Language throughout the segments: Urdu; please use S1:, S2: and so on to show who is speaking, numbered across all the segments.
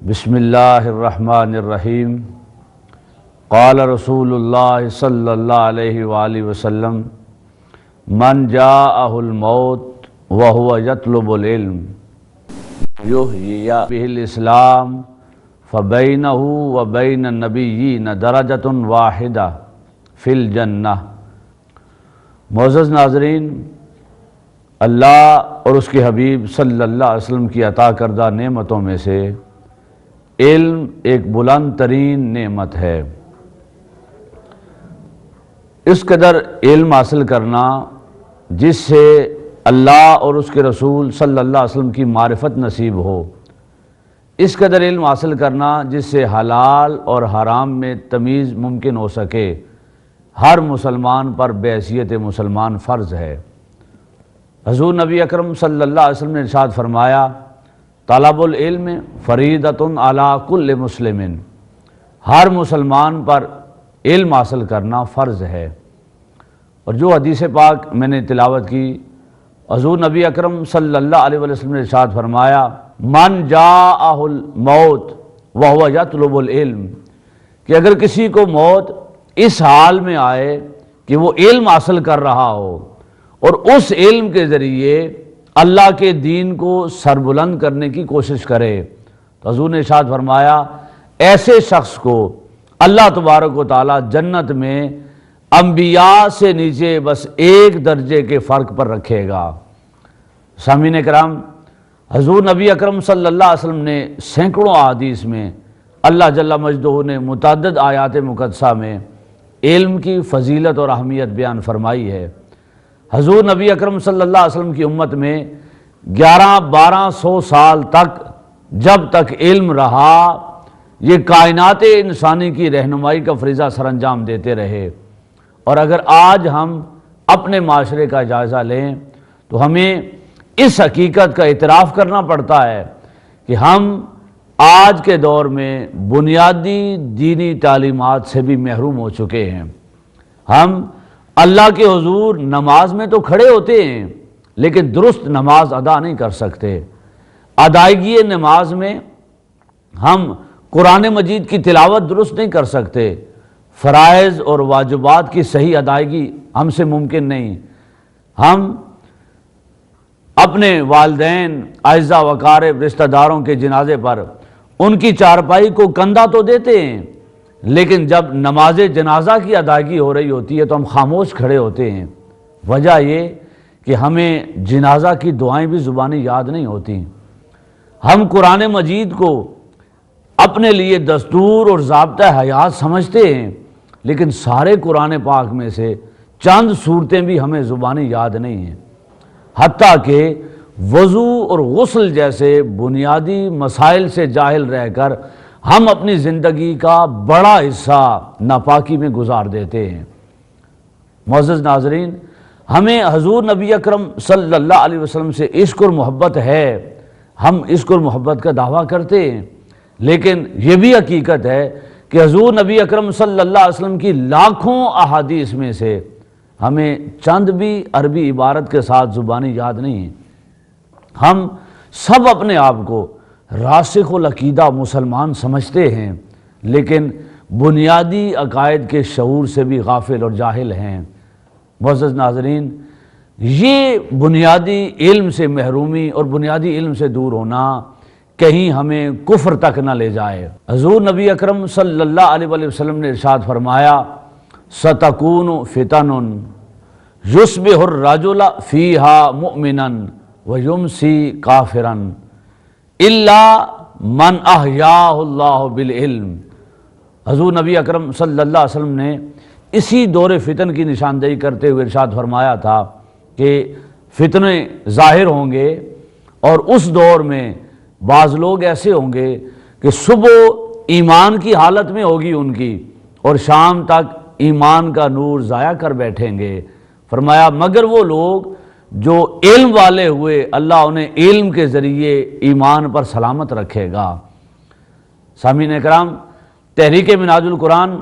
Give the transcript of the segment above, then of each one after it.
S1: بسم اللہ الرحمن الرحیم۔ قال رسول اللہ صلی اللہ علیہ وآلہ وسلم من جاءہ الموت وہو یطلب العلم یحیی بہ الاسلام فبینہ وبین النبیین درجۃ واحدہ فی الجنہ۔ معزز ناظرین، اللہ اور اس کے حبیب صلی اللہ علیہ وسلم کی عطا کردہ نعمتوں میں سے علم ایک بلند ترین نعمت ہے۔ اس قدر علم حاصل کرنا جس سے اللہ اور اس کے رسول صلی اللہ علیہ وسلم کی معرفت نصیب ہو، اس قدر علم حاصل کرنا جس سے حلال اور حرام میں تمیز ممکن ہو سکے، ہر مسلمان پر بحیثیت مسلمان فرض ہے۔ حضور نبی اکرم صلی اللہ علیہ وسلم نے ارشاد فرمایا، طلب العلم فریضۃ علی کل مسلم، ہر مسلمان پر علم حاصل کرنا فرض ہے۔ اور جو حدیث پاک میں نے تلاوت کی، حضور نبی اکرم صلی اللہ علیہ وسلم نے ارشاد فرمایا، من جاءہ الموت وہو یطلب العلم، کہ اگر کسی کو موت اس حال میں آئے کہ وہ علم حاصل کر رہا ہو اور اس علم کے ذریعے اللہ کے دین کو سربلند کرنے کی کوشش کرے، تو حضور نے ارشاد فرمایا ایسے شخص کو اللہ تبارک و تعالی جنت میں انبیاء سے نیچے بس ایک درجے کے فرق پر رکھے گا۔ سامعین کرام، حضور نبی اکرم صلی اللہ علیہ وسلم نے سینکڑوں احادیث میں، اللہ جل مجدہ نے متعدد آیات مقدسہ میں علم کی فضیلت اور اہمیت بیان فرمائی ہے۔ حضور نبی اکرم صلی اللہ علیہ وسلم کی امت میں 1100-1200 سال تک جب تک علم رہا، یہ کائنات انسانی کی رہنمائی کا فریضہ سر انجام دیتے رہے۔ اور اگر آج ہم اپنے معاشرے کا جائزہ لیں تو ہمیں اس حقیقت کا اعتراف کرنا پڑتا ہے کہ ہم آج کے دور میں بنیادی دینی تعلیمات سے بھی محروم ہو چکے ہیں۔ ہم اللہ کے حضور نماز میں تو کھڑے ہوتے ہیں لیکن درست نماز ادا نہیں کر سکتے۔ ادائیگی نماز میں ہم قرآن مجید کی تلاوت درست نہیں کر سکتے، فرائض اور واجبات کی صحیح ادائیگی ہم سے ممکن نہیں۔ ہم اپنے والدین، اعزاء و اقارب، رشتہ داروں کے جنازے پر ان کی چارپائی کو کندھا تو دیتے ہیں، لیکن جب نماز جنازہ کی ادائیگی ہو رہی ہوتی ہے تو ہم خاموش کھڑے ہوتے ہیں۔ وجہ یہ کہ ہمیں جنازہ کی دعائیں بھی زبانی یاد نہیں ہوتی۔ ہم قرآن مجید کو اپنے لیے دستور اور ضابطہ حیات سمجھتے ہیں، لیکن سارے قرآن پاک میں سے چند صورتیں بھی ہمیں زبانی یاد نہیں ہیں۔ حتیٰ کہ وضو اور غسل جیسے بنیادی مسائل سے جاہل رہ کر ہم اپنی زندگی کا بڑا حصہ ناپاکی میں گزار دیتے ہیں۔ معزز ناظرین، ہمیں حضور نبی اکرم صلی اللہ علیہ وسلم سے عشق اور محبت ہے، ہم عشق اور محبت کا دعویٰ کرتے ہیں، لیکن یہ بھی حقیقت ہے کہ حضور نبی اکرم صلی اللہ علیہ وسلم کی لاکھوں احادیث میں سے ہمیں چند بھی عربی عبارت کے ساتھ زبانی یاد نہیں ہیں۔ ہم سب اپنے آپ کو راسخ العقیدہ مسلمان سمجھتے ہیں، لیکن بنیادی عقائد کے شعور سے بھی غافل اور جاہل ہیں۔ معزز ناظرین، یہ بنیادی علم سے محرومی اور بنیادی علم سے دور ہونا کہیں ہمیں کفر تک نہ لے جائے۔ حضور نبی اکرم صلی اللہ علیہ وسلم نے ارشاد فرمایا، سَتَكُونُ فِتَنٌ يُصْبِحُ الرَّجُلَ فِيهَا مُؤْمِنًا وَيُمْسِي كَافِرًا إِلَّا مَنْ أَحْيَاهُ اللَّهُ بِالْعِلْمِ۔ حضور نبی اکرم صلی اللہ علیہ وسلم نے اسی دور فتن کی نشاندہی کرتے ہوئے ارشاد فرمایا تھا کہ فتنے ظاہر ہوں گے، اور اس دور میں بعض لوگ ایسے ہوں گے کہ صبح ایمان کی حالت میں ہوگی ان کی، اور شام تک ایمان کا نور ضائع کر بیٹھیں گے۔ فرمایا مگر وہ لوگ جو علم والے ہوئے، اللہ انہیں علم کے ذریعے ایمان پر سلامت رکھے گا۔ سامعین اکرام، تحریک منہاج القرآن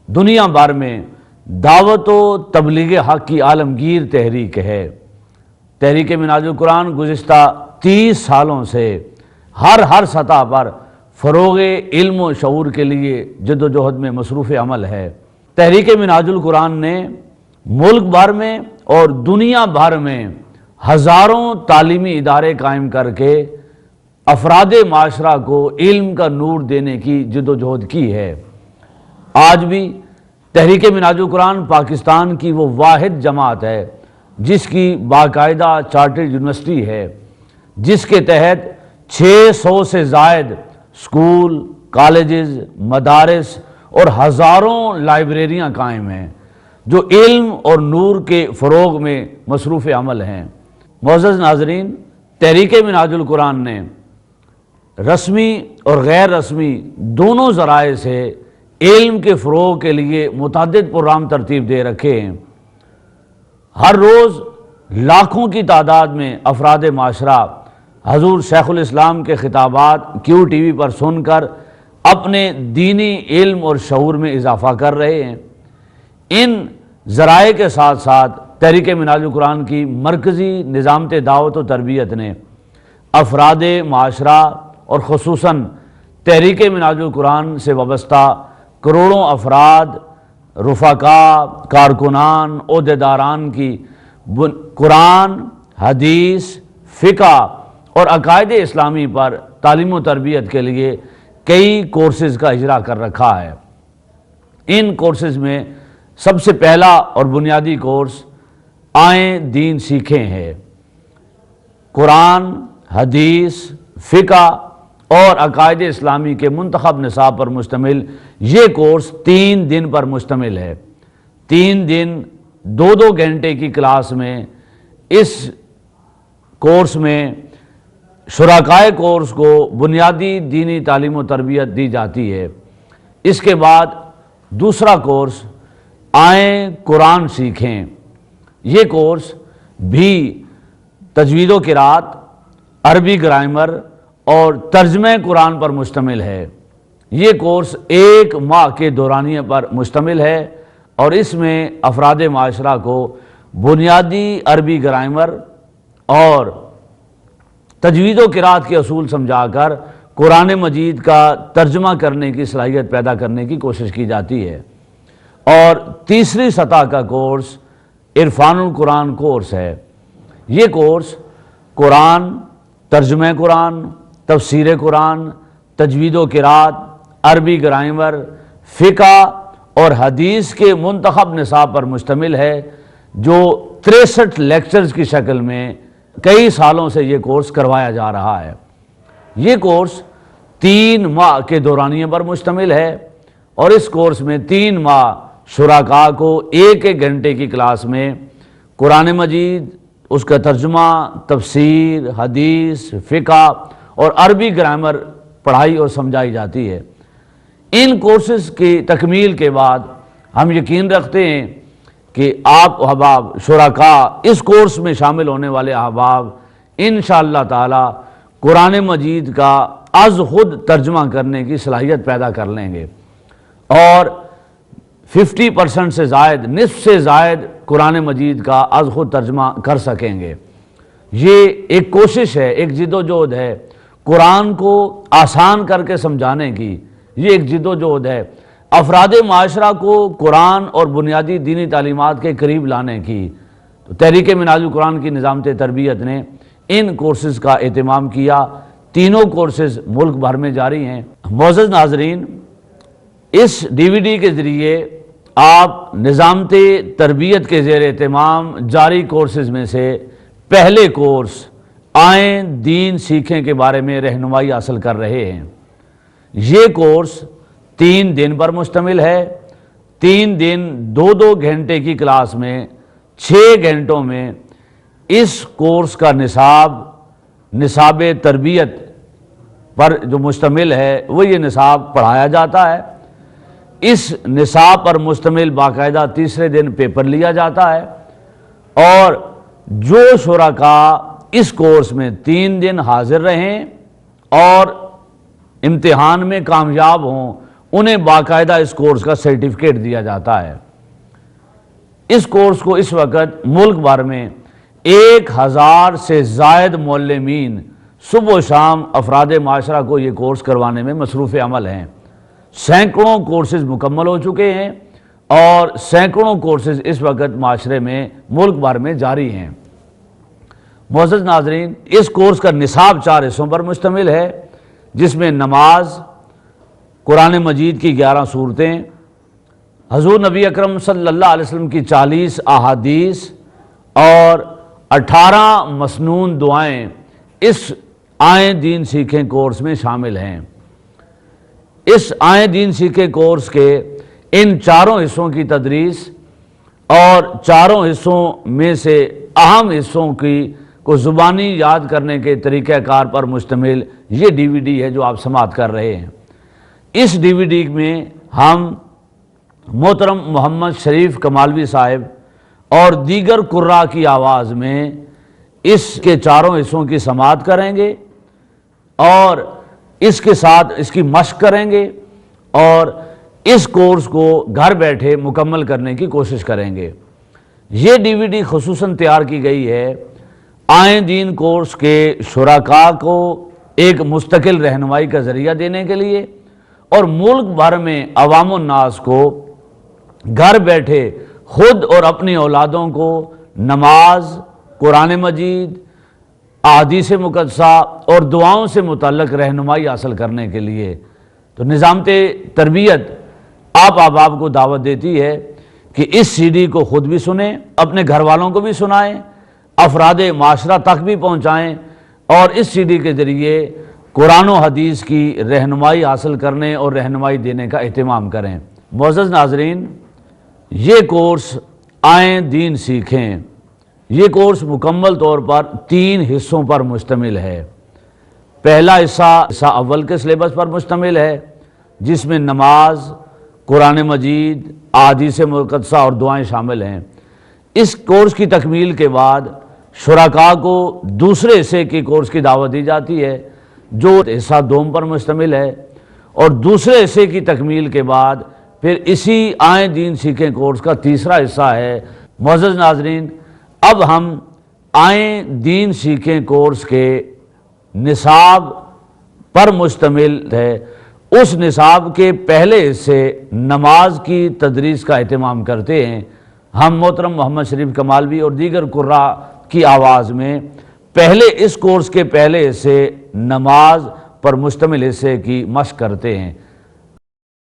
S1: دنیا بھر میں دعوت و تبلیغ حق کی عالمگیر تحریک ہے۔ تحریک منہاج القرآن گزشتہ 30 سالوں سے ہر سطح پر فروغ علم و شعور کے لیے جد و جہد میں مصروف عمل ہے۔ تحریک منہاج القرآن نے ملک بھر میں اور دنیا بھر میں ہزاروں تعلیمی ادارے قائم کر کے افراد معاشرہ کو علم کا نور دینے کی جد و جہد کی ہے۔ آج بھی تحریک منہاج القرآن پاکستان کی وہ واحد جماعت ہے جس کی باقاعدہ چارٹرڈ یونیورسٹی ہے، جس کے تحت 600 سے زائد اسکول، کالجز، مدارس اور ہزاروں لائبریریاں قائم ہیں جو علم اور نور کے فروغ میں مصروف عمل ہیں۔ معزز ناظرین، تحریک منہاج القرآن نے رسمی اور غیر رسمی دونوں ذرائع سے علم کے فروغ کے لیے متعدد پروگرام ترتیب دے رکھے ہیں۔ ہر روز لاکھوں کی تعداد میں افراد معاشرہ حضور شیخ الاسلام کے خطابات کیو ٹی وی پر سن کر اپنے دینی علم اور شعور میں اضافہ کر رہے ہیں۔ ان ذرائع کے ساتھ ساتھ تحریک منہاج القرآن کی مرکزی نظامت دعوت و تربیت نے افراد معاشرہ اور خصوصاً تحریک منہاج القرآن سے وابستہ کروڑوں افراد، رفقا، کارکنان، عہدیداران کی قرآن، حدیث، فقہ اور عقائد اسلامی پر تعلیم و تربیت کے لیے کئی کورسز کا اجرا کر رکھا ہے۔ ان کورسز میں سب سے پہلا اور بنیادی کورس آئیں دین سیکھیں ہے۔ قرآن، حدیث، فقہ اور عقائد اسلامی کے منتخب نصاب پر مشتمل یہ کورس 3 دن پر مشتمل ہے۔ 3 دن 2 گھنٹے کی کلاس میں اس کورس میں شرکائے کورس کو بنیادی دینی تعلیم و تربیت دی جاتی ہے۔ اس کے بعد دوسرا کورس آئیں قرآن سیکھیں۔ یہ کورس بھی تجوید و قرات، عربی گرامر اور ترجمہ قرآن پر مشتمل ہے۔ یہ کورس 1 ماہ کے دورانیے پر مشتمل ہے اور اس میں افراد معاشرہ کو بنیادی عربی گرامر اور تجوید و قرات کے اصول سمجھا کر قرآن مجید کا ترجمہ کرنے کی صلاحیت پیدا کرنے کی کوشش کی جاتی ہے۔ اور تیسری سطح کا کورس عرفان القرآن کورس ہے۔ یہ کورس قرآن، ترجمہ قرآن، تفسیر قرآن، تجوید و قرات، عربی گرامر، فقہ اور حدیث کے منتخب نصاب پر مشتمل ہے، جو 63 لیکچرز کی شکل میں کئی سالوں سے یہ کورس کروایا جا رہا ہے۔ یہ کورس 3 ماہ کے دورانیے پر مشتمل ہے اور اس کورس میں 3 ماہ شرکاء کو 1 گھنٹے کی کلاس میں قرآن مجید، اس کا ترجمہ، تفسیر، حدیث، فقہ اور عربی گرامر پڑھائی اور سمجھائی جاتی ہے۔ ان کورسز کی تکمیل کے بعد ہم یقین رکھتے ہیں کہ آپ احباب شرکاء، اس کورس میں شامل ہونے والے احباب انشاءاللہ تعالی قرآن مجید کا از خود ترجمہ کرنے کی صلاحیت پیدا کر لیں گے اور 50% سے زائد، نصف سے زائد قرآن مجید کا از خود ترجمہ کر سکیں گے۔ یہ ایک کوشش ہے، ایک جد و جہد ہے قرآن کو آسان کر کے سمجھانے کی۔ یہ ایک جد و جہد ہے افراد معاشرہ کو قرآن اور بنیادی دینی تعلیمات کے قریب لانے کی۔ تو تحریک منہاج القرآن کی نظامت تربیت نے ان کورسز کا اہتمام کیا۔ تینوں کورسز ملک بھر میں جاری ہیں۔ معزز ناظرین، اس ڈی وی ڈی کے ذریعے آپ نظامت تربیت کے زیر اہتمام جاری کورسز میں سے پہلے کورس آئیں دین سیکھیں کے بارے میں رہنمائی حاصل کر رہے ہیں۔ یہ کورس 3 دن پر مشتمل ہے۔ 3 دن 2 گھنٹے کی کلاس میں 6 گھنٹوں میں اس کورس کا نصاب تربیت پر جو مشتمل ہے وہ یہ نصاب پڑھایا جاتا ہے۔ اس نصاب پر مشتمل باقاعدہ تیسرے دن پیپر لیا جاتا ہے اور جو شرکاء اس کورس میں 3 دن حاضر رہیں اور امتحان میں کامیاب ہوں انہیں باقاعدہ اس کورس کا سرٹیفکیٹ دیا جاتا ہے۔ اس کورس کو اس وقت ملک بھر میں 1000 سے زائد معلمین صبح و شام افراد معاشرہ کو یہ کورس کروانے میں مصروف عمل ہیں۔ سینکڑوں کورسز مکمل ہو چکے ہیں اور سینکڑوں کورسز اس وقت معاشرے میں ملک بھر میں جاری ہیں۔ معزز ناظرین، اس کورس کا نصاب 4 حصوں پر مشتمل ہے، جس میں نماز، قرآن مجید کی 11 سورتیں، حضور نبی اکرم صلی اللہ علیہ وسلم کی 40 احادیث اور 18 مسنون دعائیں اس آئیں دین سیکھیں کورس میں شامل ہیں۔ اس آئیں دین سیکھیں کورس کے ان 4 حصوں کی تدریس اور 4 حصوں میں سے اہم حصوں کو زبانی یاد کرنے کے طریقہ کار پر مشتمل یہ ڈی وی ڈی ہے جو آپ سماعت کر رہے ہیں۔ اس ڈی وی ڈی میں ہم محترم محمد شریف کمالوی صاحب اور دیگر قراء کی آواز میں اس کے 4 حصوں کی سماعت کریں گے اور اس کے ساتھ اس کی مشق کریں گے اور اس کورس کو گھر بیٹھے مکمل کرنے کی کوشش کریں گے۔ یہ ڈی وی ڈی خصوصاً تیار کی گئی ہے آئیں دین کورس کے شرکاء کو ایک مستقل رہنمائی کا ذریعہ دینے کے لیے اور ملک بھر میں عوام الناس کو گھر بیٹھے خود اور اپنی اولادوں کو نماز، قرآن مجید، احادیث مقدسہ اور دعاؤں سے متعلق رہنمائی حاصل کرنے کے لیے۔ تو نظامت تربیت آپ احباب کو دعوت دیتی ہے کہ اس سی ڈی کو خود بھی سنیں، اپنے گھر والوں کو بھی سنائیں، افراد معاشرہ تک بھی پہنچائیں اور اس سی ڈی کے ذریعے قرآن و حدیث کی رہنمائی حاصل کرنے اور رہنمائی دینے کا اہتمام کریں۔ معزز ناظرین، یہ کورس آئیں دین سیکھیں، یہ کورس مکمل طور پر 3 حصوں پر مشتمل ہے۔ پہلا حصہ اول کے سلیبس پر مشتمل ہے، جس میں نماز، قرآن مجید، احادیث مقدسہ اور دعائیں شامل ہیں۔ اس کورس کی تکمیل کے بعد شرکاء کو دوسرے حصے کی کورس کی دعوت دی جاتی ہے، جو حصہ دوم پر مشتمل ہے، اور دوسرے حصے کی تکمیل کے بعد پھر اسی آئیں دین سیکھیں کورس کا تیسرا حصہ ہے۔ معزز ناظرین، اب ہم آئیں دین سیکھیں کورس کے نصاب پر مشتمل ہے، اس نصاب کے پہلے حصے نماز کی تدریس کا اہتمام کرتے ہیں۔ ہم محترم محمد شریف کمالوی اور دیگر قراء کی آواز میں پہلے اس کورس کے پہلے حصے نماز پر مشتمل حصے کی مشق کرتے ہیں۔